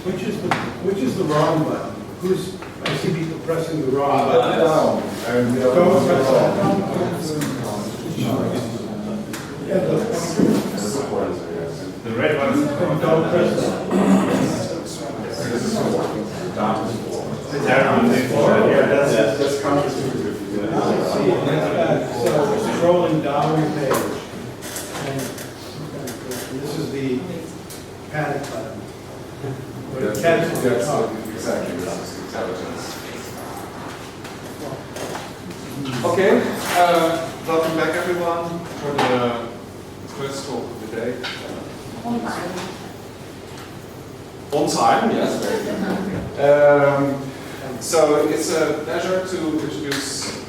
Which is the wrong button? I see people pressing the wrong button. Down. And the other Don't one's press up. that. Yeah, The red one is don't press that. This is down. yeah, That's counterintuitive. I see it. So scrolling down the page. And this is the panic button. Where it cancels the talk. Exactly, that's intelligence. Okay, welcome back everyone for the first talk of the day. On time. On time, yes, very good. So it's a pleasure to introduce,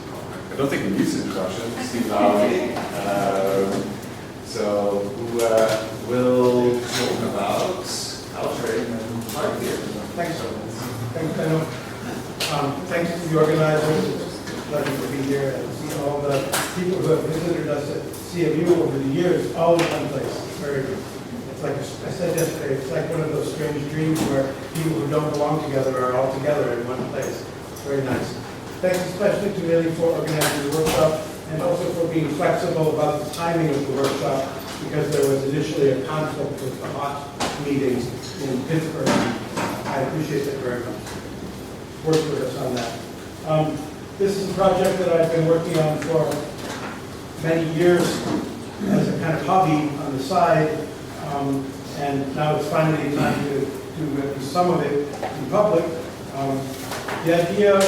I don't think it needs introduction, Steve Lowry. So who will talk about algebraic and type theory. Thanks, thanks to the organizers. It's a pleasure to be here and see all the people who have visited us at CMU over the years, all in one place. It's very good. It's like I said yesterday, it's like one of those strange dreams where people who don't belong together are all together in one place. It's very nice. Thanks especially to Millie for organizing the workshop and also for being flexible about the timing of the workshop because there was initially a conflict with the hot meetings in Pittsburgh. I appreciate that very much. Work with us on that. This is a project that I've been working on for many years as a kind of hobby on the side, and now it's finally time to do at least some of it in public. The idea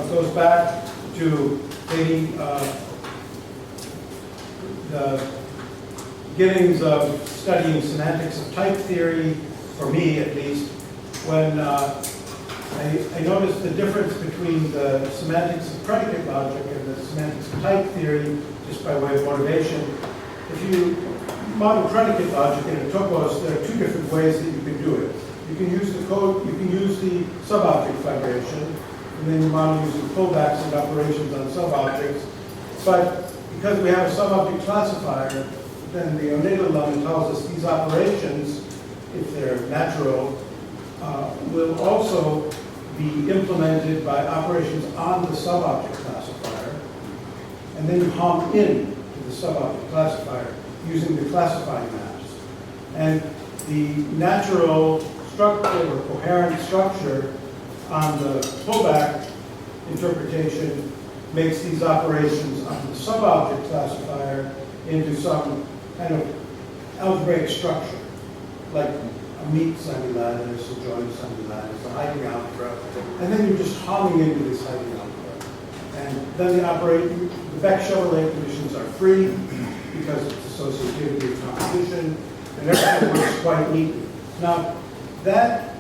goes back to maybe the beginnings of studying semantics of type theory, for me at least, when I noticed the difference between the semantics of predicate logic and the semantics of type theory, just by way of motivation. If you model predicate logic in a topos, there are two different ways that you can do it. You can use the code, you can use the subobject fibration, and then you model using pullbacks and operations on subobjects. But because we have a subobject classifier, then the Oneida lemma tells us these operations, if they're natural, will also be implemented by operations on the subobject classifier, and then you hom in to the subobject classifier using the classifying maps. And the natural structure or coherent structure on the pullback interpretation makes these operations on the subobject classifier into some kind of algebraic structure, like a meet semilattice, a joint semilattice, a hiding algebra, and then you're just homming into this hiding algebra. And then the Beck-Chevrolet conditions are free because it's associativity of composition, and everything works quite neatly. Now, that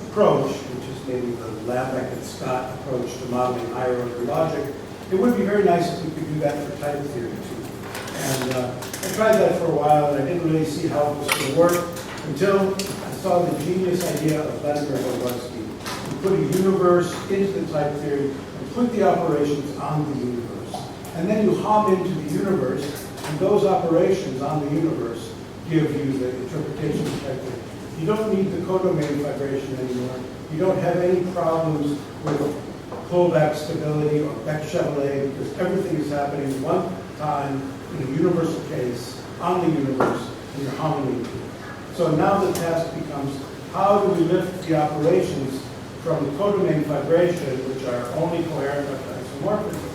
approach, which is maybe the Lambeck and Scott approach to modeling higher order logic, it would be very nice if we could do that for type theory too. And I tried that for a while, and I didn't really see how it was going to work until I saw the genius idea of Vladimir Awodey. You put a universe into the type theory and put the operations on the universe. And then you hop into the universe, and those operations on the universe give you the interpretation of type theory. You don't need the codomain vibration anymore. You don't have any problems with pullback stability or Beck-Chevrolet because everything is happening one time in a universal case on the universe, and you're homming into it. So now the task becomes, how do we lift the operations from the codomain vibration, which are only coherent by isomorphism,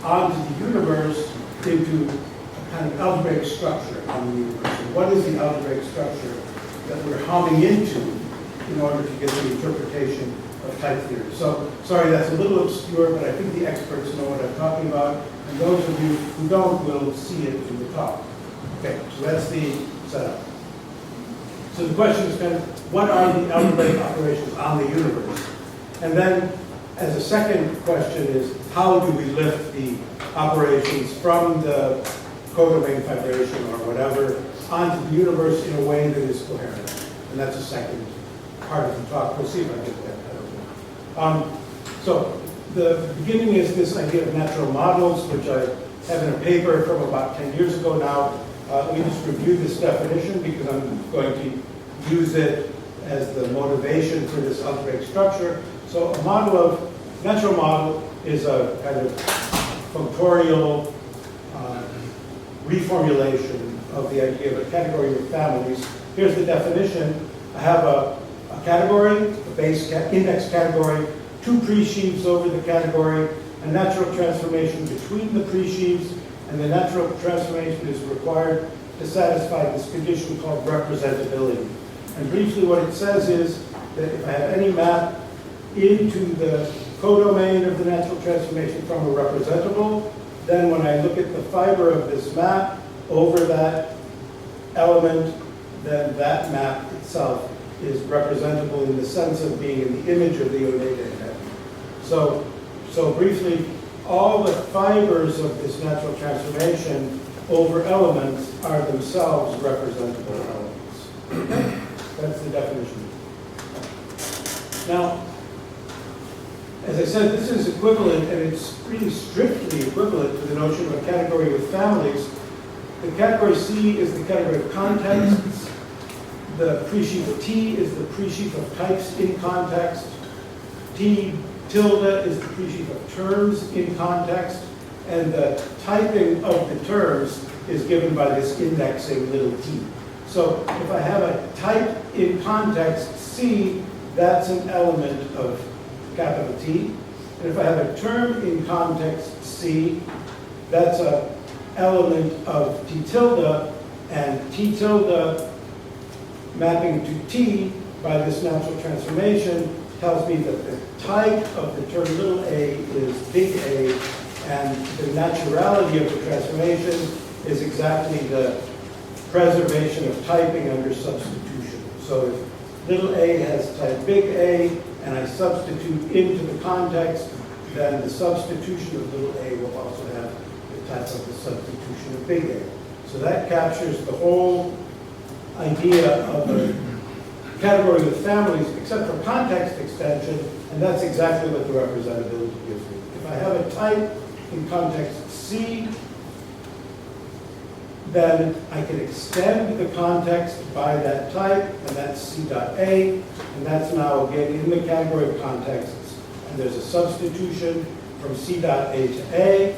onto the universe into a kind of algebraic structure on the universe. And what is the algebraic structure that we're homming into in order to get the interpretation of type theory? So, sorry, that's a little obscure, but I think the experts know what I'm talking about, and those of you who don't will see it in the talk. Okay, so that's the setup. So the question is kind of, what are the algebraic operations on the universe? And then, as a second question is, how do we lift the operations from the codomain vibration or whatever onto the universe in a way that is coherent? And that's the second part of the talk. We'll see if I get that. I don't know. So the beginning is this idea of natural models, which I have in a paper from about 10 years ago now. Let me just review this definition because I'm going to use it as the motivation for this algebraic structure. So a model of, natural model is a kind of functorial reformulation of the idea of a category with families. Here's the definition. I have a category, a base index category, two pre-sheaves over the category, a natural transformation between the pre-sheaves, and the natural transformation is required to satisfy this condition called representability. And briefly what it says is that if I have any map into the codomain of the natural transformation from a representable, then when I look at the fiber of this map over that element, then that map itself is representable in the sense of being in the image of the Awodey head. So briefly, all the fibers of this natural transformation over elements are themselves representable elements. That's the definition. Now, as I said, this is equivalent, and it's really strictly equivalent to the notion of a category with families. The category C is the category of contexts. The pre-sheaf of T is the pre-sheaf of types in context. T tilde is the pre-sheaf of terms in context. And the typing of the terms is given by this indexing little t. So if I have a type in context C, that's an element of capital T. And if I have a term in context C, that's an element of T tilde, and T tilde mapping to T by this natural transformation tells me that the type of the term little a is big A, and the naturality of the transformation is exactly the preservation of typing under substitution. So if little a has type big A, and I substitute into the context, then the substitution of little a will also have the type of the substitution of big A. So that captures the whole idea of a category with families, except for context extension, and that's exactly what the representability gives me. If I have a type in context C, then I can extend the context by that type, and that's C dot A, and that's now again in the category of contexts. And there's a substitution from C dot A to A,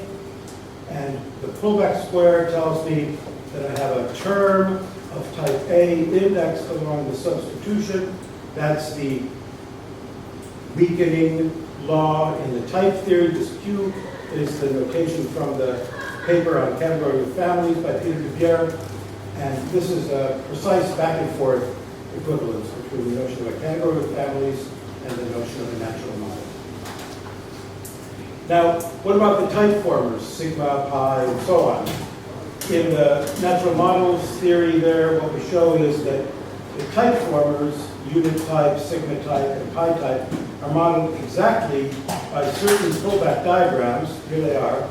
and the pullback square tells me that I have a term of type A indexed along the substitution. That's the weakening law in the type theory. This Q is the notation from the paper on category of families by Peter de Bier, and this is a precise back and forth equivalence between the notion of a category of families and the notion of a natural model. Now, what about the type formers, sigma, pi, and so on? In the natural models theory there, what we show is that the type formers, unit type, sigma type, and pi type, are modeled exactly by certain pullback diagrams. Here they are.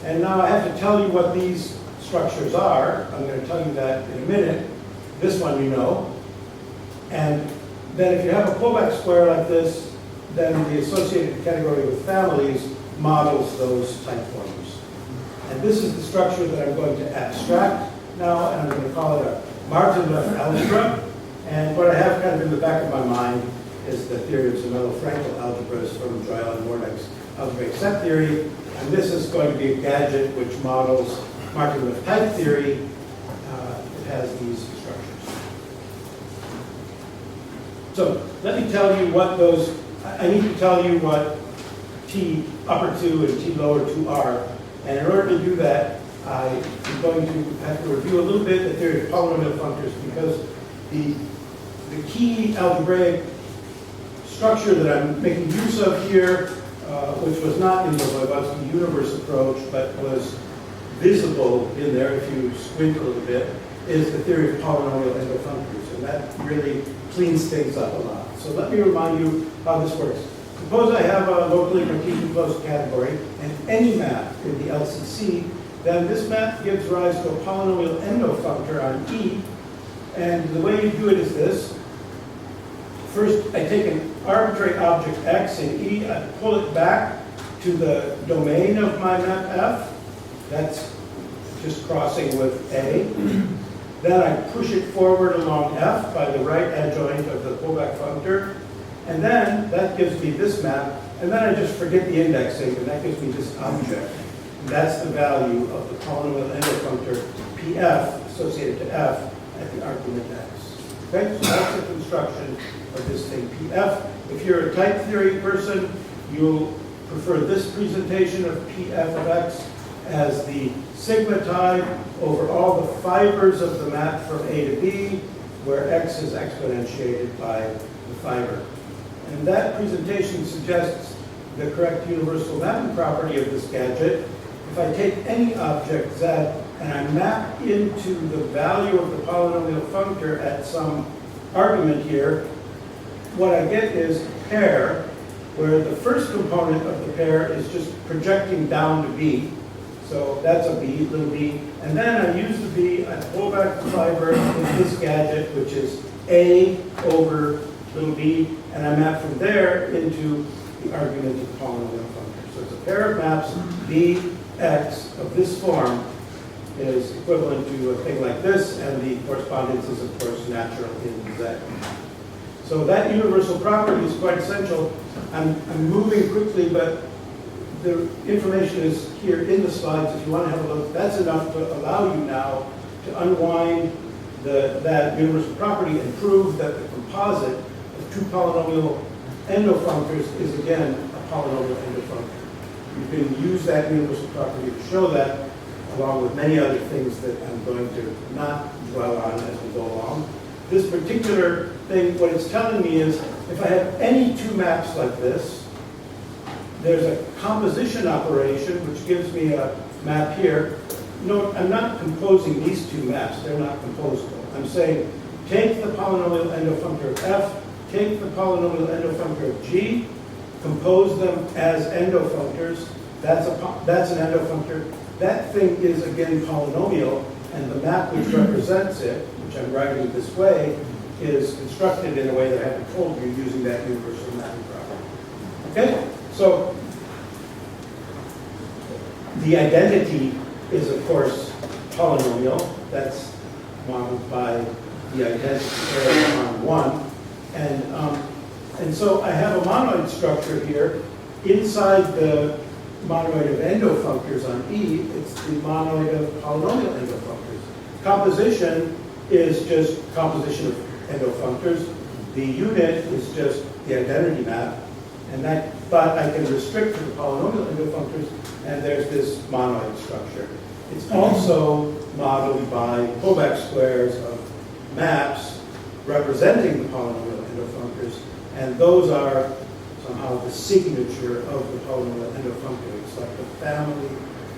And now I have to tell you what these structures are. I'm going to tell you that in a minute. This one you know. And then if you have a pullback square like this, then the associated category with families models those type formers. And this is the structure that I'm going to abstract now, and I'm going to call it a Martin-Left algebra. And what I have kind of in the back of my mind is the theory of Zermelo-Fraenkel algebras from Joyal and Warnick's algebraic set theory. And this is going to be a gadget which models Martin-Left type theory. It has these structures. So let me tell you what those, I need to tell you what T upper 2 and T lower 2 are. And in order to do that, I'm going to have to review a little bit the theory of polynomial functors, because the key algebraic structure that I'm making use of here, which was not in the Voevodsky universe approach, but was visible in there if you squint a little bit, is the theory of polynomial endofunctors. And that really cleans things up a lot. So let me remind you how this works. Suppose I have a locally Cartesian closed category and any map in the LCC, then this map gives rise to a polynomial endofunctor on E. And the way you do it is this. First, I take an arbitrary object X in E, I pull it back to the domain of my map F. That's just crossing with A. Then I push it forward along F by the right adjoint of the pullback functor. And then that gives me this map. And then I just forget the indexing, and that gives me this object. And that's the value of the polynomial endofunctor PF associated to F at the argument X. Okay, so that's the construction of this thing PF. If you're a type theory person, you'll prefer this presentation of PF of X as the sigmatized over all the fibers of the map from A to B, where X is exponentiated by the fiber. And that presentation suggests the correct universal mapping property of this gadget. If I take any object Z and I map into the value of the polynomial functor at some argument here, what I get is a pair where the first component of the pair is just projecting down to B. So that's a B, little b. And then I use the B, I pull back the fiber in this gadget, which is A over little b, and I map from there into the argument of the polynomial functor. So it's a pair of maps, Bx of this form is equivalent to a thing like this, and the correspondence is, of course, natural in Z. So that universal property is quite essential. I'm moving quickly, but the information is here in the slides. If you want to have a look, that's enough to allow you now to unwind that universal property and prove that the composite of two polynomial endofunctors is again a polynomial endofunctor. You can use that universal property to show that, along with many other things that I'm going to not dwell on as we go along. This particular thing, what it's telling me is, if I have any two maps like this, there's a composition operation which gives me a map here. No, I'm not composing these two maps. They're not composable. I'm saying, take the polynomial endofunctor of F, take the polynomial endofunctor of G, compose them as endofunctors. That's an endofunctor. That thing is, again, polynomial, and the map which represents it, which I'm writing this way, is constructed in a way that I haven't told you using that universal mapping property. Okay? So the identity is, of course, polynomial. That's modeled by the identity area on 1. And so I have a monoid structure here. Inside the monoid of endofunctors on E, it's the monoid of polynomial endofunctors. Composition is just composition of endofunctors. The unit is just the identity map. But I can restrict to the polynomial endofunctors, and there's this monoid structure. It's also modeled by Kullback squares of maps representing the polynomial endofunctors, and those are somehow the signature of the polynomial endofunctor. It's like the family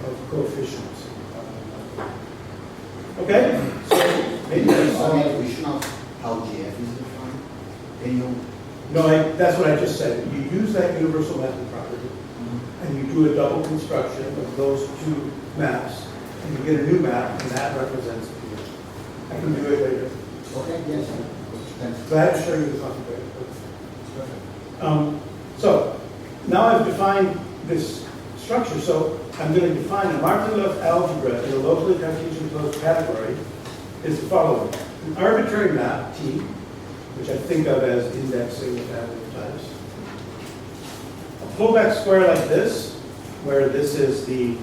of coefficients. Okay? So maybe We should know how GF is defined. Can you? No, that's what I just said. You use that universal mapping property, and you do a double construction of those two maps, and you get a new map, and that represents the unit. I can do it later. Okay, yes. Thanks. Glad to show you the configuration. So now I've defined this structure. So I'm going to define a Martin-Love algebra in a locally Cartesian closed category is the following. An arbitrary map, T, which I think of as indexing the family of types. A pullback square like this, where this is the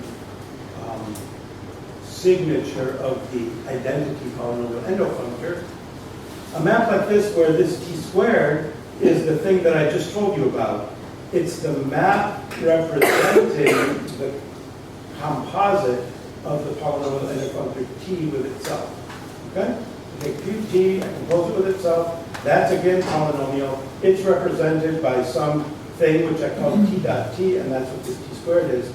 signature of the identity polynomial endofunctor. A map like this, where this T squared is the thing that I just told you about. It's the map representing the composite of the polynomial endofunctor T with itself. Okay? I take T, I compose it with itself. That's again polynomial. It's represented by some thing which I call T dot T, and that's what this T squared is.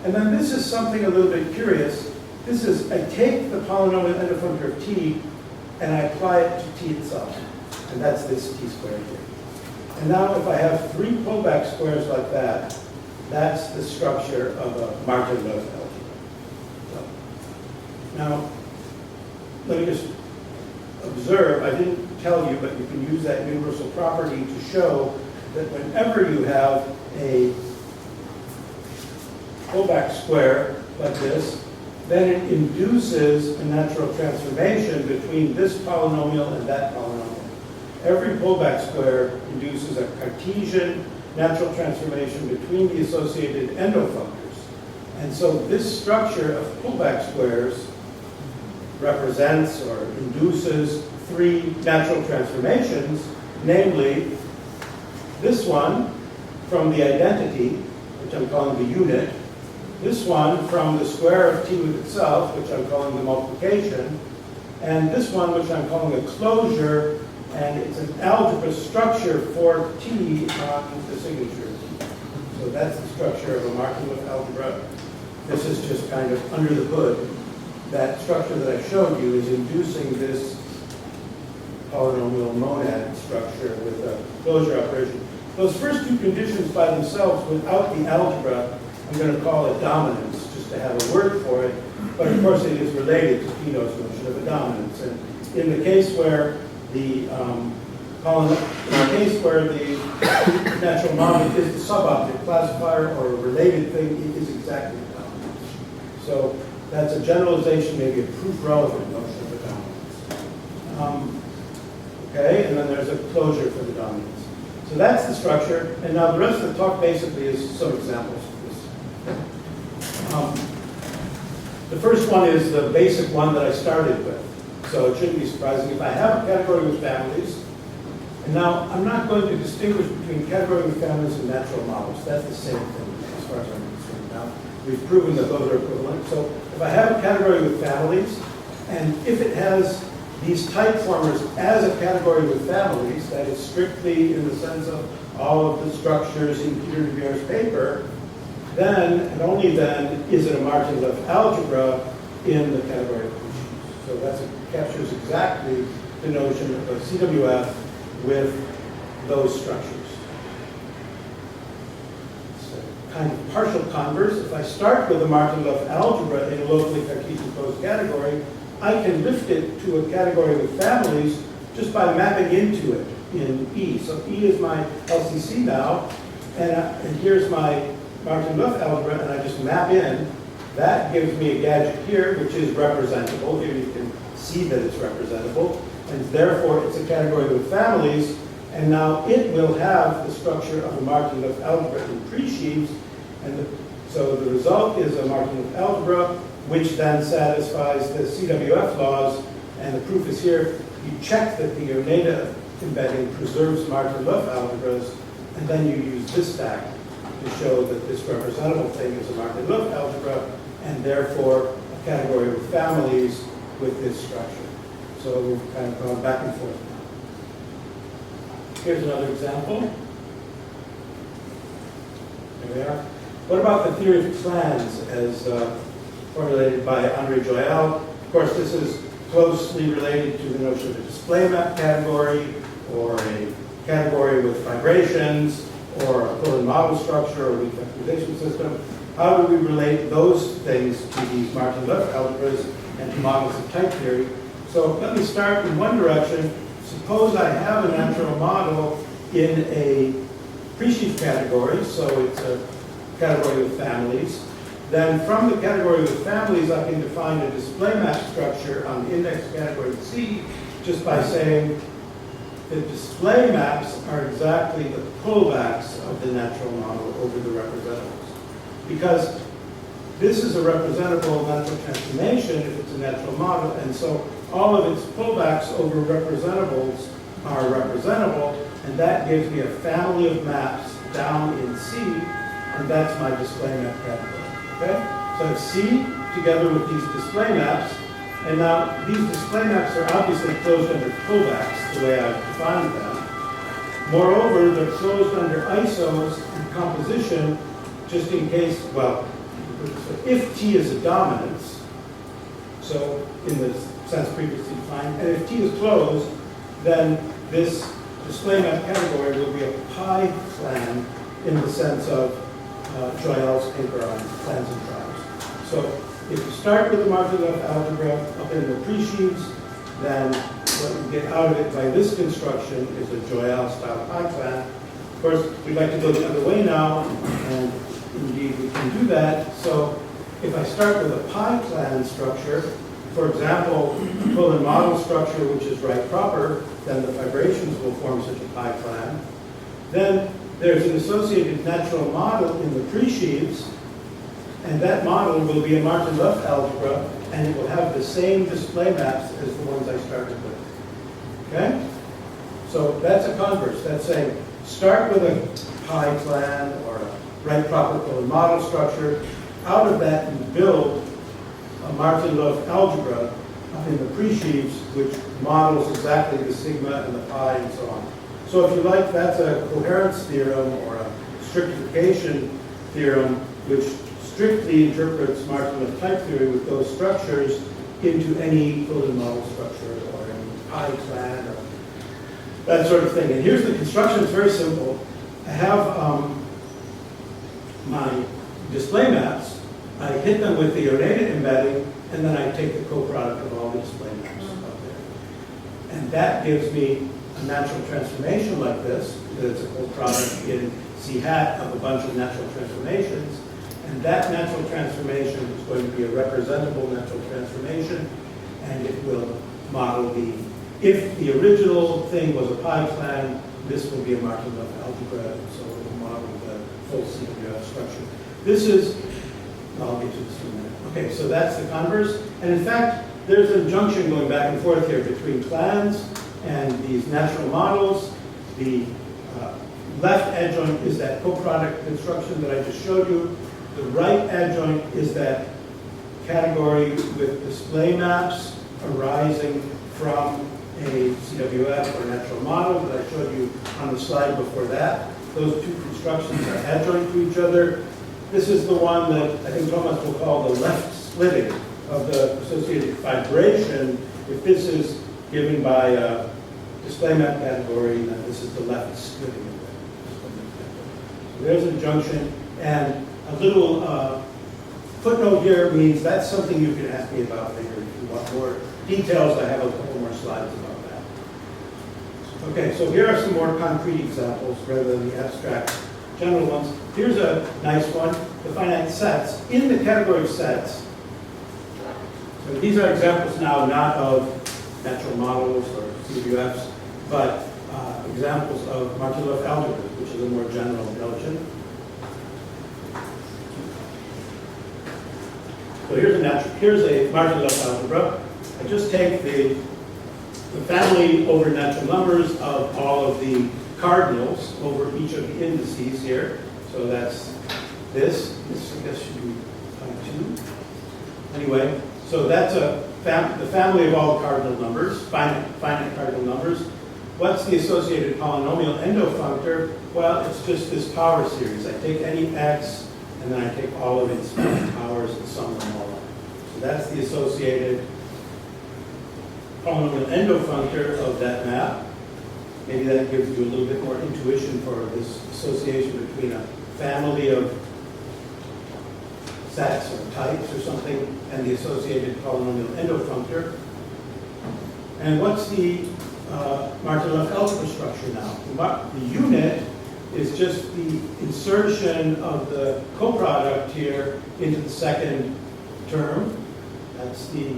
And then this is something a little bit curious. This is, I take the polynomial endofunctor of T, and I apply it to T itself. And that's this T squared here. And now if I have three pullback squares like that, that's the structure of a Martin-Love algebra. So, now, let me just observe, I didn't tell you, but you can use that universal property to show that whenever you have a pullback square like this, then it induces a natural transformation between this polynomial and that polynomial. Every pullback square induces a Cartesian natural transformation between the associated endofunctors. And so this structure of pullback squares represents or induces three natural transformations, namely this one from the identity, which I'm calling the unit, this one from the square of t with itself, which I'm calling the multiplication, and this one which I'm calling a closure, and it's an algebra structure for t on the signature. So that's the structure of a Markov algebra. This is just kind of under the hood. That structure that I showed you is inducing this polynomial monad structure with a closure operation. Those first two conditions by themselves, without the algebra, I'm going to call it dominance, just to have a word for it. But of course, it is related to Pino's notion of a dominance. And in the case where the natural model is the subobject classifier or a related thing, it is exactly the dominance. So that's a generalization, maybe a proof-relevant notion of a dominance. Okay, and then there's a closure for the dominance. So that's the structure, and now the rest of the talk basically is some examples of this. The first one is the basic one that I started with. So it shouldn't be surprising. If I have a category with families, and now I'm not going to distinguish between category with families and natural models. That's the same thing as far as I'm concerned. Now, we've proven that those are equivalent. So if I have a category with families, and if it has these type formers as a category with families, that is strictly in the sense of all of the structures in Peter de Beer's paper, then, and only then, is it a Martin-Leff algebra in the category of issues. So that captures exactly the notion of CWF with those structures. So kind of partial converse. If I start with a Martin-Leff algebra in a locally Cartesian closed category, I can lift it to a category with families just by mapping into it in E. So E is my LCC now, and here's my Martin-Leff algebra, and I just map in. That gives me a gadget here, which is representable. Here you can see that it's representable, and therefore it's a category with families, and now it will have the structure of a Martin-Leff algebra in pre-sheaves, and so the result is a Martin-Leff algebra, which then satisfies the CWF laws, and the proof is here. You check that the Oneida embedding preserves Martin-Leff algebras, and then you use this stack to show that this representable thing is a Martin-Leff algebra, and therefore a category with families with this structure. So we've kind of gone back and forth now. Here's another example. There we are. What about the theory of clans as formulated by André Joyal? Of course, this is closely related to the notion of a display map category, or a category with vibrations, or a Pullen model structure, or weak factorization system. How do we relate those things to these Martin-Leff algebras and to models of type theory? So let me start in one direction. Suppose I have a natural model in a pre-sheaf category, so it's a category with families. Then from the category with families, I can define a display map structure on the index category C just by saying the display maps are exactly the pullbacks of the natural model over the representables. Because this is a representable natural transformation if it's a natural model, and so all of its pullbacks over representables are representable, and that gives me a family of maps down in C, and that's my display map category. Okay? So I have C together with these display maps, and now these display maps are obviously closed under pullbacks, the way I've defined them. Moreover, they're closed under isos and composition, just in case, well, if T is a dominance, so in the sense previously defined, and if T is closed, then this display map category will be a pi clan in the sense of Joyal's paper on clans and tribes. So if you start with the Martin-Leff algebra up in the pre-sheaves, then what you get out of it by this construction is a Joyal-style pi clan. Of course, we'd like to go the other way now, and indeed we can do that. So if I start with a pi plan structure, for example, pull a model structure which is right proper, then the fibrations will form such a pi plan. Then there's an associated natural model in the pre-sheaves, and that model will be a Martin-Luff algebra, and it will have the same display maps as the ones I started with. Okay? So that's a converse. That's saying start with a pi plan or a right proper pull and model structure. Out of that, you build a Martin-Luff algebra in the pre-sheaves, which models exactly the sigma and the pi and so on. So if you like, that's a coherence theorem or a strictification theorem, which strictly interprets Martin-Luff type theory with those structures into any pull and model structure or any pi plan or that sort of thing. And here's the construction. It's very simple. I have my display maps. I hit them with the Awodey embedding, and then I take the co-product of all the display maps out there. And that gives me a natural transformation like this. It's a co-product in C hat of a bunch of natural transformations. And that natural transformation is going to be a representable natural transformation, and it will model if the original thing was a pi plan, this will be a Martin-Luff algebra, so it will model the full CWF structure. This is, I'll get to this in a minute. Okay, so that's the converse. And in fact, there's a junction going back and forth here between plans and these natural models. The left adjoint is that co-product construction that I just showed you. The right adjoint is that category with display maps arising from a CWF or natural model that I showed you on the slide before that. Those two constructions are adjoint to each other. This is the one that I think Thomas will call the left splitting of the associated fibration. If this is given by a display map category, then this is the left splitting of the display map category. So there's a junction, and a little footnote here means that's something you can ask me about later if you want more details. I have a couple more slides about that. Okay, so here are some more concrete examples rather than the abstract general ones. Here's a nice one, the finite sets. In the category of sets, so these are examples now not of natural models or CWFs, but examples of Martin-Luff algebras, which is a more general notion. So here's a Martin-Luff algebra. I just take the family over natural numbers of all of the cardinals over each of the indices here. So that's this I guess should be 2. Anyway, so that's the family of all cardinal numbers, finite cardinal numbers. What's the associated polynomial endofunctor? Well, it's just this power series. I take any x, and then I take all of its powers and sum them all up. So that's the associated polynomial endofunctor of that map. Maybe that gives you a little bit more intuition for this association between a family of sets or types or something and the associated polynomial endofunctor. And what's the Martin-Luff algebra structure now? The unit is just the insertion of the coproduct here into the second term. That's the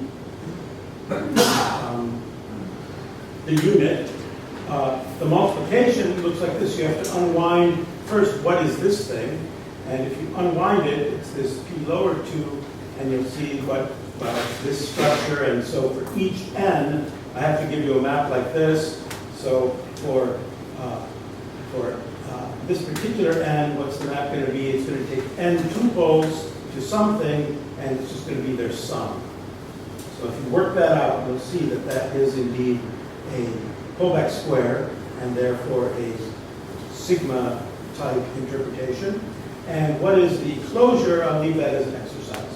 unit. The multiplication looks like this. You have to unwind first what is this thing, and if you unwind it, it's this p lower 2, and you'll see what this structure. And so for each n, I have to give you a map like this. So for this particular n, what's the map going to be? It's going to take n tuples to something, and it's just going to be their sum. So if you work that out, you'll see that that is indeed a Kovac square, and therefore a sigma type interpretation. And what is the closure? I'll leave that as an exercise.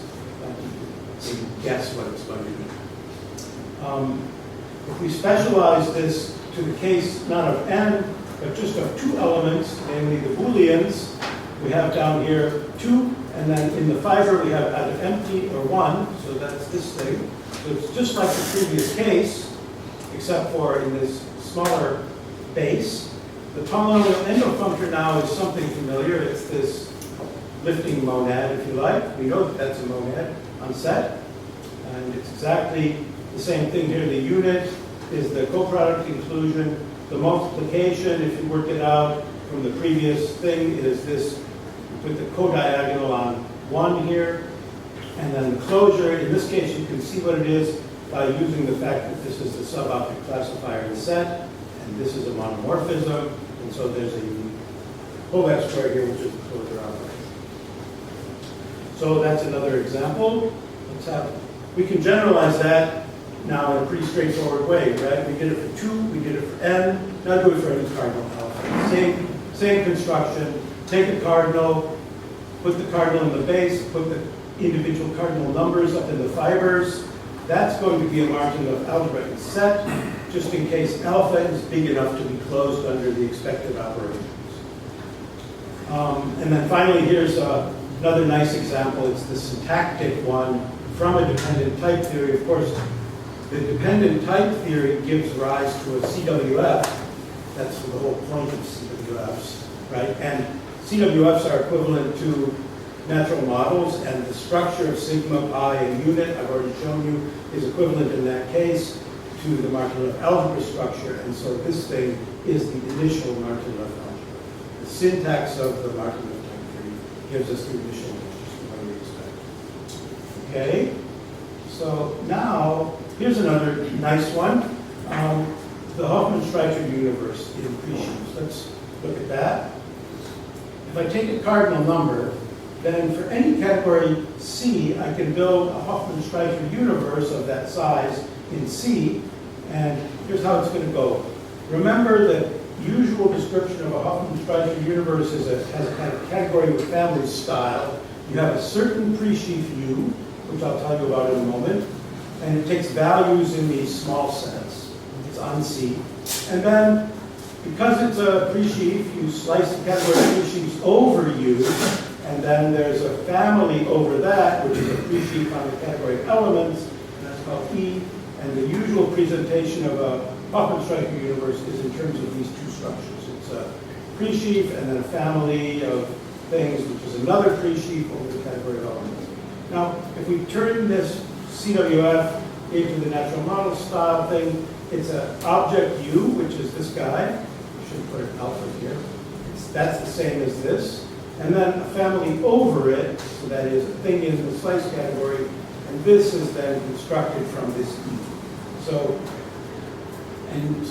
You can guess what it's going to be. If we specialize this to the case not of n, but just of 2 elements, namely the Booleans, we have down here 2, and then in the fiber we have either empty or 1, so that's this thing. So it's just like the previous case, except for in this smaller base. The polynomial endofunctor now is something familiar. It's this lifting monad, if you like. We know that that's a monad on set. And it's exactly the same thing here. The unit is the coproduct inclusion. The multiplication, if you work it out from the previous thing, is this with the codiagonal on 1 here. And then the closure, in this case, you can see what it is by using the fact that this is the sub-object classifier in the set, and this is a monomorphism, and so there's a whole F squared here, which is the closure operator. So that's another example. We can generalize that now in a pretty straightforward way, right? We did it for 2, we did it for n, now do it for any cardinal alpha. Same construction. Take a cardinal, put the cardinal in the base, put the individual cardinal numbers up in the fibers. That's going to be a margin of algebraic set, just in case alpha is big enough to be closed under the expected operations. And then finally, here's another nice example. It's the syntactic one from a dependent type theory. Of course, the dependent type theory gives rise to a CWF. That's the whole point of CWFs, right? And CWFs are equivalent to natural models, and the structure of sigma, pi, and unit, I've already shown you, is equivalent in that case to the Martin-Left algebra structure, and so this thing is the initial Martin-Left algebra. The syntax of the Martin-Left type theory gives us the initial, which is what we expect. Okay, so now, here's another nice one. The Hoffman-Streicher universe in Pre-Sheaves. Let's look at that. If I take a cardinal number, then for any category C, I can build a Hoffman-Streicher universe of that size in C, and here's how it's going to go. Remember the usual description of a Hoffman-Streicher universe has a kind of category with family style. You have a certain pre-sheaf U, which I'll tell you about in a moment, and it takes values in these small sets. It's on C. And then, because it's a pre-sheaf, you slice the category of pre-sheaves over U, and then there's a family over that, which is a pre-sheaf on the category of elements, and that's called E. And the usual presentation of a Hoffman-Streicher universe is in terms of these two structures. It's a pre-sheaf and then a family of things, which is another pre-sheaf over the category of elements. Now, if we turn this CWF into the natural model style thing, it's an object U, which is this guy. I should put an alpha here. That's the same as this. And then a family over it, so that is a thing in the slice category, and this is then constructed from this E. So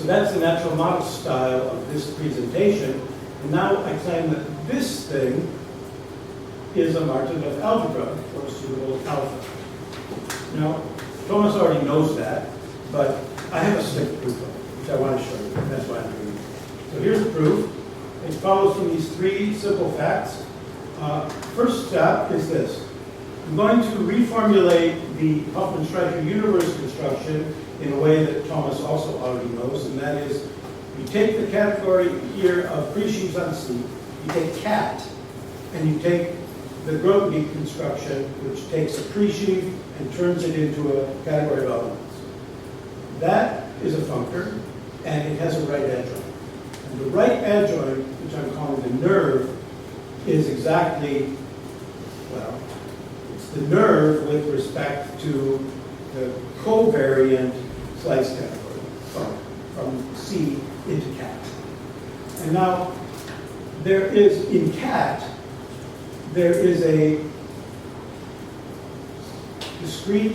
that's the natural model style of this presentation. And now I claim that this thing is a Martin-Left algebra for suitable alpha. Now, Thomas already knows that, but I have a slick proof of it, which I want to show you. That's why I'm doing it. So here's the proof. It follows from these 3 simple facts. First step is this. I'm going to reformulate the Hoffman-Streicher universe construction in a way that Thomas also already knows, and that is, you take the category here of pre-sheaves on C, you take cat, and you take the Grothendieck construction, which takes a pre-sheaf and turns it into a category of elements. That is a functor, and it has a right adjoint. And the right adjoint, which I'm calling the nerve, is exactly, well, it's the nerve with respect to the covariant slice category from C into cat. And now, there is, in cat, there is a discrete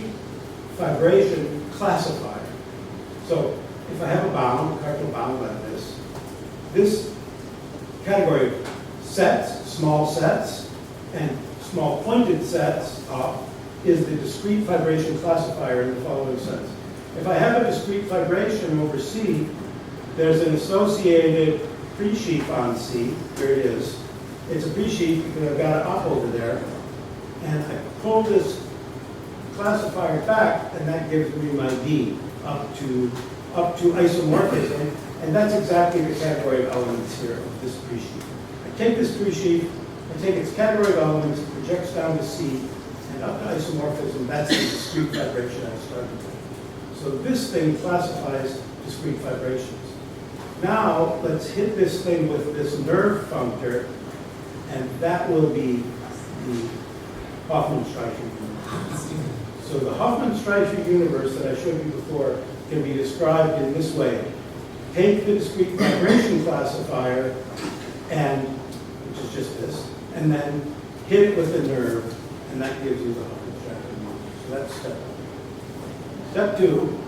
vibration classifier. So if I have a bound, a cardinal bound like this category of sets, small sets, and small pointed sets is the discrete vibration classifier in the following sense. If I have a discrete vibration over C, there's an associated pre-sheaf on C. Here it is. It's a pre-sheaf because I've got an up over there. And I pull this classifier back, and that gives me my D up to isomorphism. And that's exactly the category of elements here of this pre-sheaf. I take this pre-sheaf, I take its category of elements, it projects down to C, and up to isomorphism. That's the discrete vibration I started with. So this thing classifies discrete vibrations. Now, let's hit this thing with this nerve functor, and that will be the Hoffman-Streicher universe. So the Hoffman-Streicher universe that I showed you before can be described in this way. Take the discrete vibration classifier, which is just this, and then hit it with a nerve, and that gives you the Hoffman-Streicher universe. So that's step one. Step two,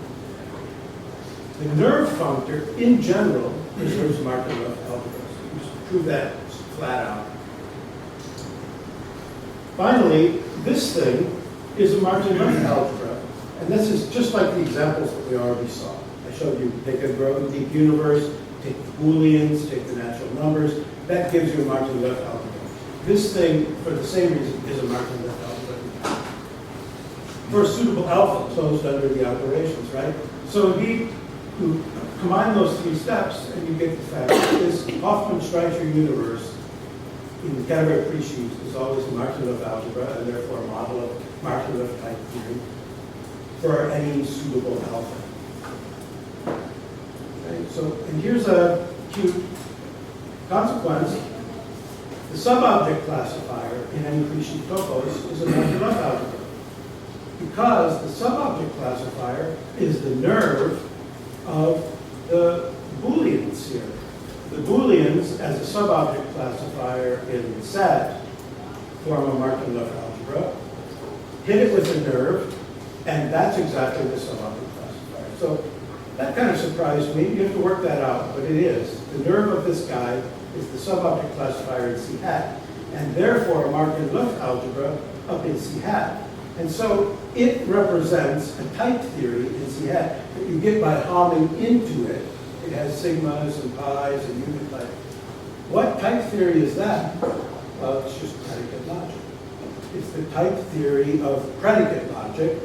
the nerve functor in general preserves Markov algebras. Just prove that flat out. Finally, this thing is a Martin-Left algebra, and this is just like the examples that we already saw. I showed you take a broken deep universe, take the Booleans, take the natural numbers. That gives you a Martin-Left algebra. This thing, for the same reason, is a Martin-Left algebra. For a suitable alpha closed under the operations, right? So indeed, you combine those three steps, and you get the fact that this Hoffman-Streicher universe in the category of pre-sheaves is always a Martin-Left algebra, and therefore a model of Martin-Left type theory for any suitable alpha. Okay, so, and here's a cute consequence. The subobject classifier in any pre-sheaf topos is a Martin-Left algebra, because the subobject classifier is the nerve of the Booleans here. The Booleans, as a subobject classifier in the set, form a Martin-Left algebra. Hit it with a nerve, and that's exactly the subobject classifier. So that kind of surprised me. You have to work that out, but it is. The nerve of this guy is the subobject classifier in C hat, and therefore a Martin-Left algebra up in C hat. And so it represents a type theory in C hat that you get by homming into it. It has sigmas and pi's and unit type. What type theory is that? Well, it's just predicate logic. It's the type theory of predicate logic,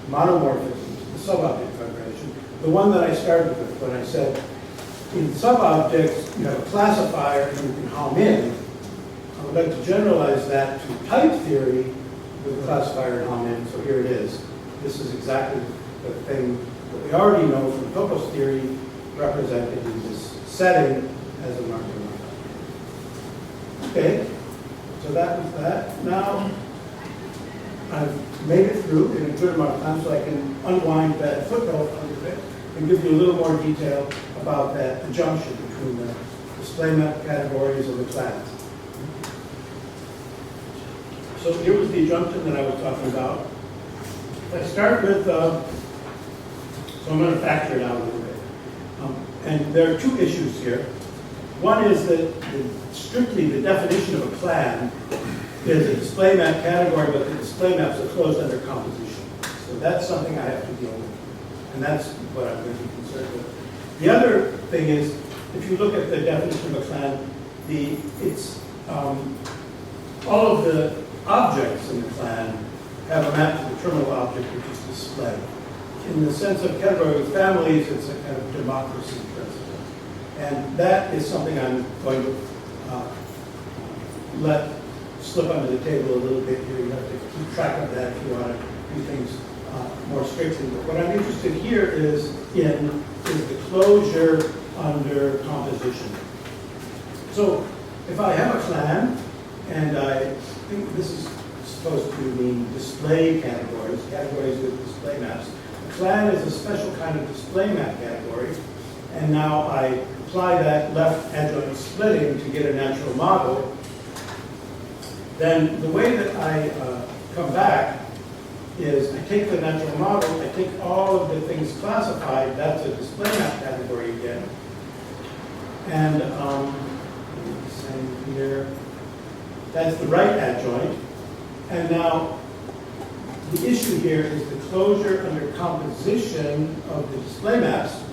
monomorphisms, the subobject vibration, the one that I started with when I said in subobjects you have a classifier and you can hom in. I would like to generalize that to type theory with a classifier and hom in, so here it is. This is exactly the thing that we already know from topos theory represented in this setting as a Martin-Left. Okay, so that was that. Now, I've made it through in a good amount of time so I can unwind that footnote a little bit and give you a little more detail about that junction between the display map categories and the class. So here was the junction that I was talking about. I start with, so I'm going to factor it out a little bit. And there are two issues here. One is that strictly the definition of a clan is a display map category, but the display maps are closed under composition. So that's something I have to deal with. And that's what I'm going to be concerned with. The other thing is, if you look at the definition of a clan, all of the objects in the clan have a map to the terminal object, which is display. In the sense of category with families, it's a kind of democracy principle. And that is something I'm going to let slip under the table a little bit here. You have to keep track of that if you want to do things more strictly. But what I'm interested here is the closure under composition. So if I have a clan, and I think this is supposed to mean display categories with display maps. A clan is a special kind of display map category, and now I apply that left adjoint splitting to get a natural model. Then the way that I come back is I take the natural model, I take all of the things classified, that's a display map category again, and same here, that's the right adjoint, and now the issue here is the closure under composition of the display maps,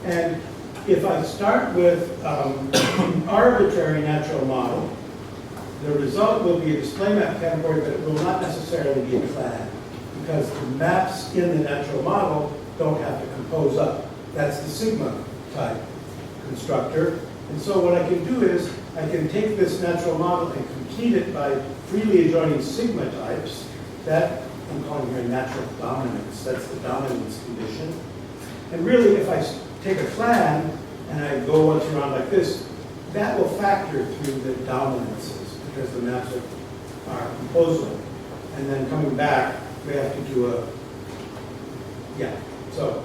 and if I start with an arbitrary natural model, the result will be a display map category, but it will not necessarily be a clan, because the maps in the natural model don't have to compose up. That's the sigma type constructor. And so what I can do is I can take this natural model and complete it by freely adjoining sigma types. That I'm calling here natural dominance. That's the dominance condition. And really, if I take a clan and I go once around like this, that will factor through the dominances because the maps are our proposal. And then coming back, we have to do a, yeah. So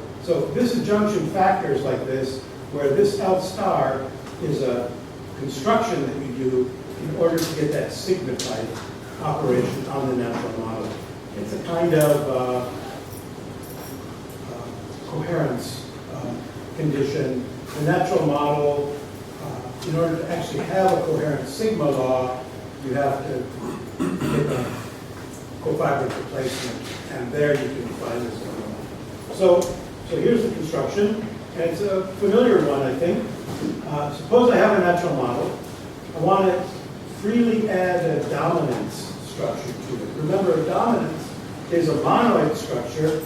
disjunction factors like this, where this L star is a construction that you do in order to get that sigma type operation on the natural model. It's a kind of coherence condition. The natural model, in order to actually have a coherent sigma law, you have to get the cofibrant replacement, and there you can find this one. So here's the construction, and it's a familiar one, I think. Suppose I have a natural model. I want to freely add a dominance structure to it. Remember, a dominance is a monoid structure,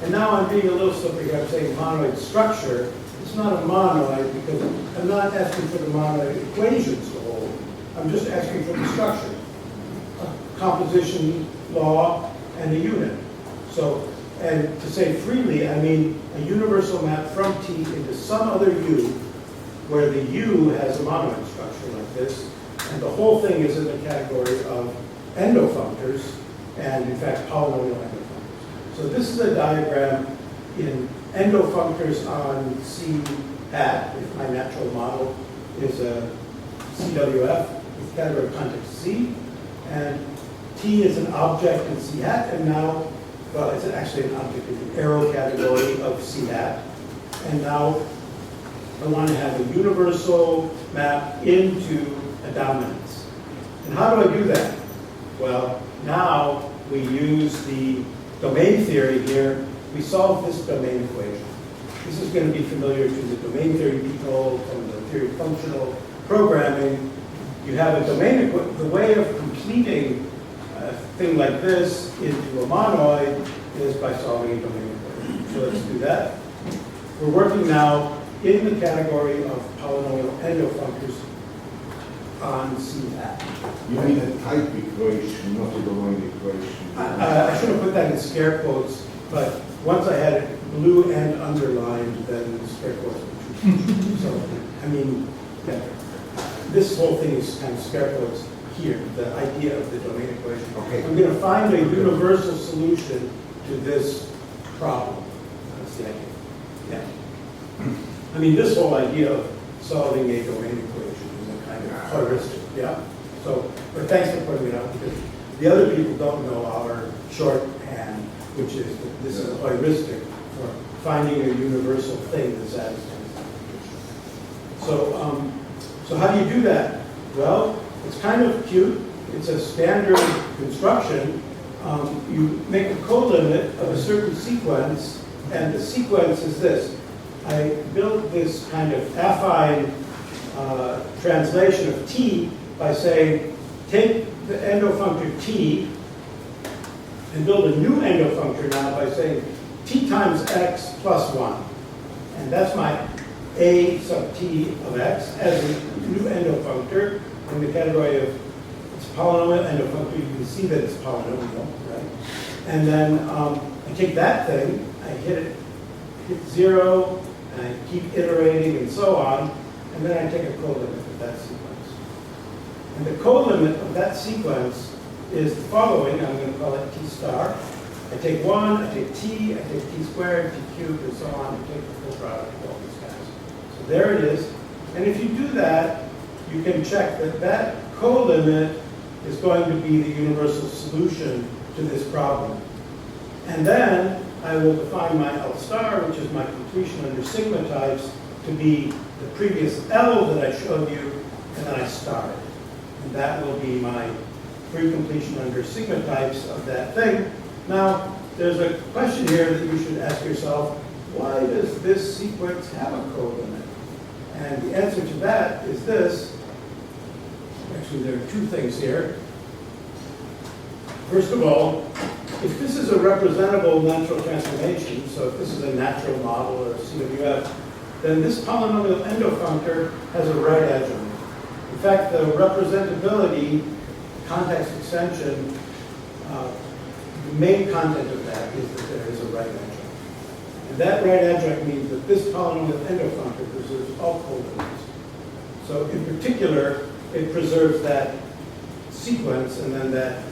and now I'm being a little slippery here. I'm saying monoid structure. It's not a monoid because I'm not asking for the monoid equations to hold. I'm just asking for the structure, a composition law, and a unit. So, and to say freely, I mean a universal map from T into some other U, where the U has a monoid structure like this, and the whole thing is in the category of endofunctors, and in fact polynomial endofunctors. So this is a diagram in endofunctors on C hat, if my natural model is a CWF, with category of context C, and T is an object in C hat, and now, well, it's actually an object in the arrow category of C hat, and now I want to have a universal map into a dominance. And how do I do that? Well, now we use the domain theory here. We solve this domain equation. This is going to be familiar to the domain theory people from the theory of functional programming. You have a domain, the way of completing a thing like this into a monoid is by solving a domain equation. So let's do that. We're working now in the category of polynomial endofunctors on C hat. You mean a type equation, not a domain equation. I should have put that in scare quotes, but once I had it blue and underlined, then the scare quotes were true. So, I mean, yeah, this whole thing is kind of scare quotes here, the idea of the domain equation. Okay. I'm going to find a universal solution to this problem. That's the idea. Yeah. I mean, this whole idea of solving a domain equation is a kind of heuristic, yeah? So, but thanks for pointing it out, because the other people don't know our shorthand, which is that this is a heuristic for finding a universal thing that satisfies the condition. So how do you do that? Well, it's kind of cute. It's a standard construction. You make a colimit of a certain sequence, and the sequence is this. I built this kind of affine translation of T by saying, take the endofunctor T and build a new endofunctor now by saying T times X plus 1. And that's my A sub T of X as a new endofunctor in the category of it's polynomial endofunctor. You can see that it's polynomial, right? And then I take that thing, I hit 0, and I keep iterating and so on, and then I take a colimit of that sequence. And the colimit of that sequence is the following. I'm going to call it T star. I take 1, I take T, I take T squared, T cubed, and so on, and take the full product of all these guys. So there it is. And if you do that, you can check that that colimit is going to be the universal solution to this problem. And then I will define my L star, which is my completion under sigma types, to be the previous L that I showed you, and then I star it. And that will be my free completion under sigma types of that thing. Now, there's a question here that you should ask yourself, why does this sequence have a colimit? And the answer to that is this. Actually, there are two things here. First of all, if this is a representable natural transformation, so if this is a natural model or a CWF, then this polynomial endofunctor has a right edge on it. In fact, the representability, context extension, the main content of that is that there is a right adjunct. And that right adjunct means that this polynomial endofunctor preserves all colimits. So in particular, it preserves that sequence, and then that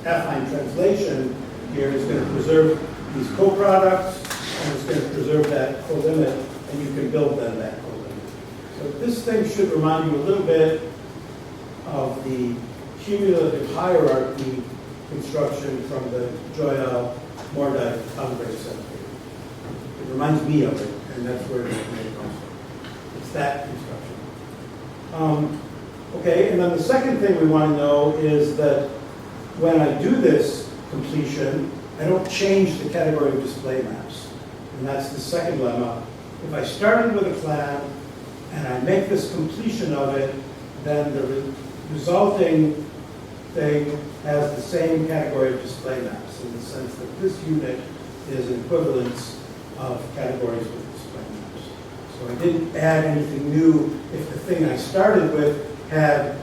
affine translation here is going to preserve these co-products, and it's going to preserve that co-limit, and you can build then that co-limit. So this thing should remind you a little bit of the cumulative hierarchy construction from the Joyal-Mordaunt algebraic set theory. It reminds me of it, and that's where it comes from. It's that construction. Okay, and then the second thing we want to know is that when I do this completion, I don't change the category of display maps. And that's the second lemma. If I started with a plan and I make this completion of it, then the resulting thing has the same category of display maps in the sense that this unit is an equivalence of categories with display maps. So I didn't add anything new. If the thing I started with had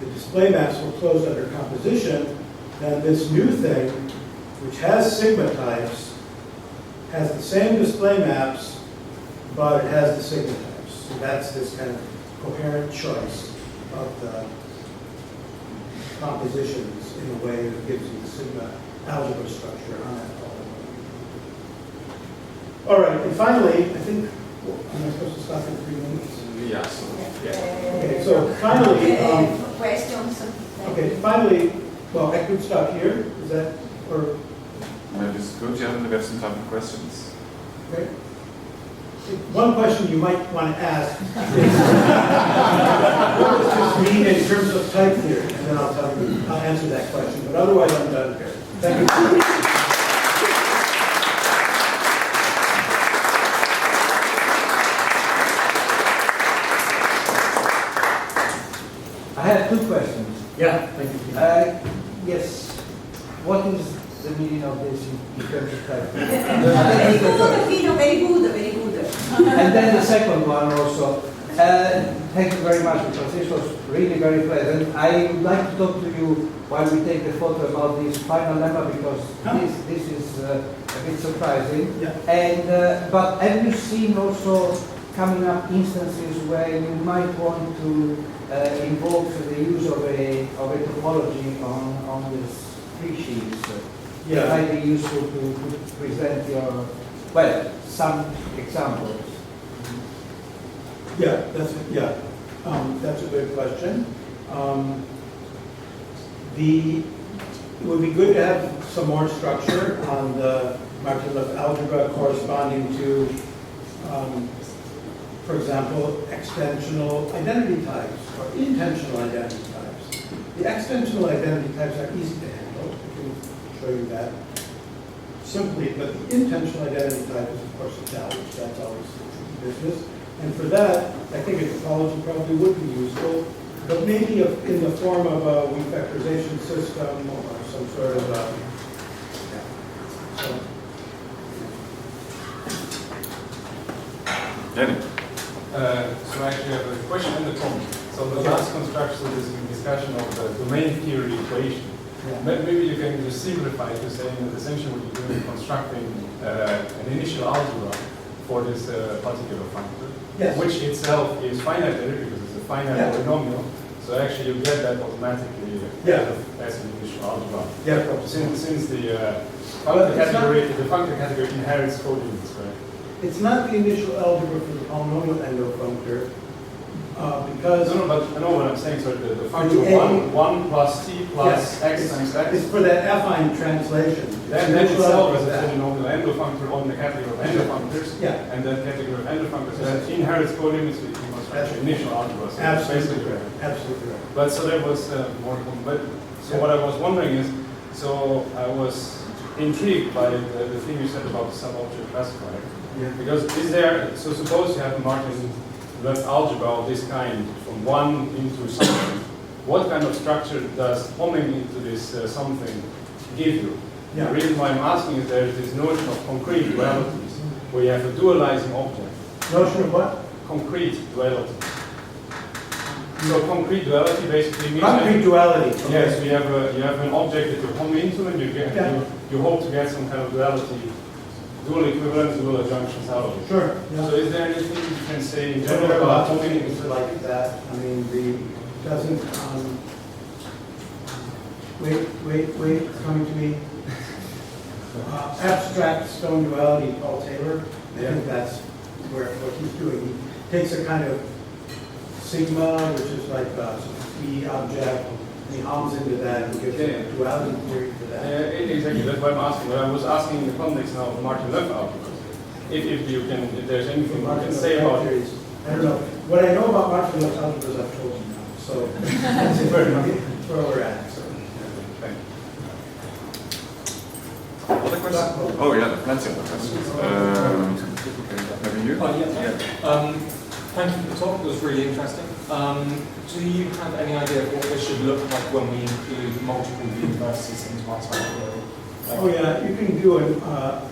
the display maps were closed under composition, then this new thing, which has sigma types, has the same display maps, but it has the sigma types. So that's this kind of coherent choice of the compositions in a way that gives you the sigma algebra structure on that problem. All right, and finally, I think, am I supposed to stop in 3 minutes? Yeah, so, yeah. Okay, so finally, questions. okay, finally, well, I could stop here, is that, or, Maybe it's good, yeah, we have some time for questions. okay? One question you might want to ask is, what does this mean in terms of type theory? And then I'll answer that question, but otherwise I'm done here. Thank you. I have 2 questions. Yeah, thank you. Yes, what is the meaning of this in terms of type? Very good, Fino, very good, very good. And then the second one also. Thank you very much, because this was really very pleasant. I would like to talk to you while we take the photo about this final lemma, because this is a bit surprising. Yeah. And but have you seen also coming up instances where you might want to invoke the use of a topology on this tree sheets? It Yeah. might be useful to present your, well, some examples. Yeah, that's a good question. It would be good to have some more structure on the Martin-Liff algebra corresponding to, for example, extensional identity types or intentional identity types. The extensional identity types are easy to handle. I can show you that simply, but the intentional identity type is, of course, a challenge. That's always the tricky business. And for that, I think a topology probably would be useful, but maybe in the form of a weak factorization system or some sort of Jenny? So I actually have a question and a comment. So the last construction is a discussion of the domain theory equation. Maybe you can just simplify to saying that essentially what you're doing is constructing an initial algebra for this particular functor, Yes. which itself is finite because it's a finite Yeah. polynomial. So actually you get that automatically as an initial algebra. Yeah. Since the Well, functor it's category, the functor category inherits coordinates, right? It's not the initial algebra for the polynomial endofunctor, because No, but I know what I'm saying. So the The functor A- 1 plus t plus Yeah. x times it's x. for that affine translation. That Initial itself algebra is a that. polynomial endofunctor on the category of endofunctors. Yeah. And that category of endofunctors that inherits coordinates with construction initial algebra. So that's Absolutely basically correct. Absolutely right. But so that was more. But so what I was wondering is, so I was intrigued by the thing you said about the sub-object classifier. Yeah. Because is there, so suppose you have a Martin-Liff algebra of this kind from 1 into something, what kind of structure does homing into this something give you? Yeah. The reason why I'm asking is there is this notion of concrete dualities, where you have a dualizing object. Notion of what? Concrete duality. So concrete duality basically means Concrete duality. yes, you have an object that you home into and Yeah. you hope to get some kind of duality, dual equivalence, dual adjunctions out of it. Sure. So is there anything you can say in So general there are about lots of homing things into like that. I mean, the doesn't Wait, it's coming to me. Abstract stone duality, Paul Taylor. I think that's what he's doing. He takes a kind of sigma, which is like a free object, and he hums into that and gives a duality theory for that. Exactly, that's why I'm asking. But I was asking in the context now of Martin Löf algebras. If there's anything you can say about it. I don't know. What I know about Martin Löf algebras, I've told you now. So that's where we're at. So. Thank you. Other questions? Oh yeah, plenty of questions. Maybe you? Thank you for the talk, it was really interesting. Do you have any idea of what this should look like when we include multiple universes into our type theory? Oh yeah, you can do a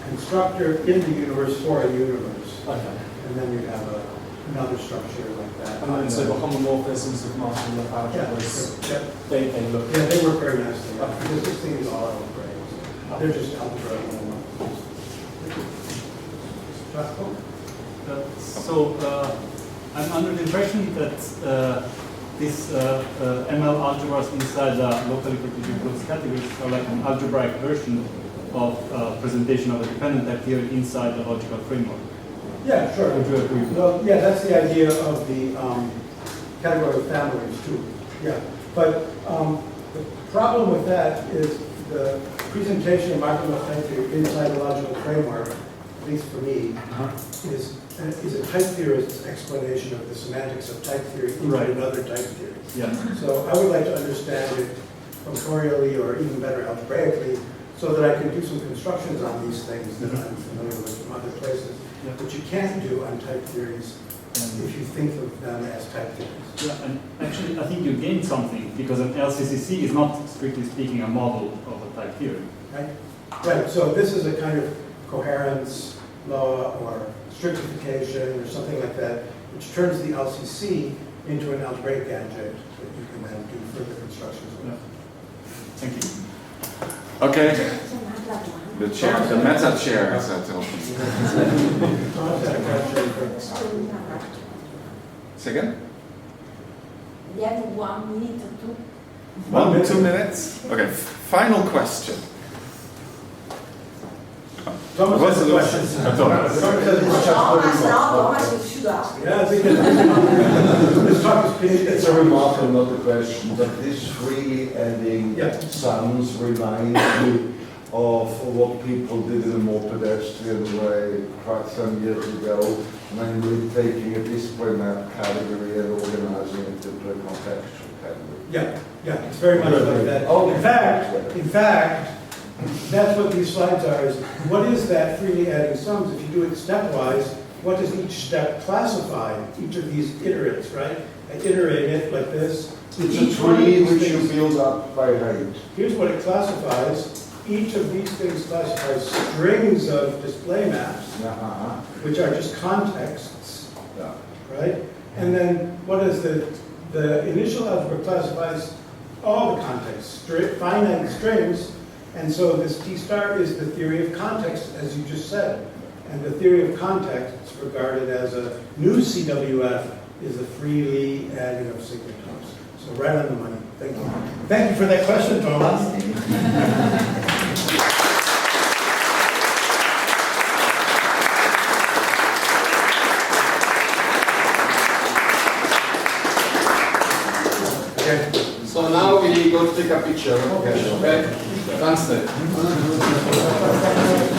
constructor in the universe for a universe. Okay. And then you have another structure like that. And then so the homomorphisms of Martin Löf algebras, they look... Yeah, they work very nicely. Because this thing is all algebraic. So they're just algebra 101. I'm under the impression that these ML algebras inside the locally particular categories are like an algebraic version of presentation of a dependent type theory inside the logical framework. Yeah, sure. Would you agree? Well, yeah, that's the idea of the category of families too. Yeah, but the problem with that is the presentation of Martin Löf type theory inside the logical framework, at least for me, is a type theorist's explanation of the semantics of type theory into another type theory. Yeah. So I would like to understand it functorially or even better algebraically so that I can do some constructions on these things that I'm familiar with from other places. Yeah. But you can't do on type theories if you think of them as type theories. Yeah, and actually I think you gain something because an LCCC is not strictly speaking a model of a type theory. Right? Right, so this is a kind of coherence law or strictification or something like that, which turns the LCC into an algebraic adject that you can then do further constructions with. Yeah. Thank you. Okay. The chair, the meta chair is at open. Say again? We have 1 minute or two. 1 2 minutes? Okay, final question. Thomas has a question. Thomas. Thomas, you should ask. Yeah, I think this talk is finished. It's a remark and not a question, but this freely adding sums reminds me of what people did in a more pedestrian way quite some years ago, namely taking a display map category and organizing it into a contextual category. Yeah, it's very much like that. Oh, in fact, that's what these slides are, is what is that freely adding sums? If you do it stepwise, what does each step classify? Each of these iterates, right? I iterate it like this. It's a tree which you build up by height. Here's what it classifies. Each of these things classifies strings of display maps, which are just contexts, right? And then what is the initial algebra classifies all the contexts, finite strings, and so this T star is the theory of context, as you just said. And the theory of context is regarded as a new CWF is the freely adding of signatons. So right on the money. Thank you. Thank you for that question, Thomas. So now we go to take a picture. Okay. Thanks.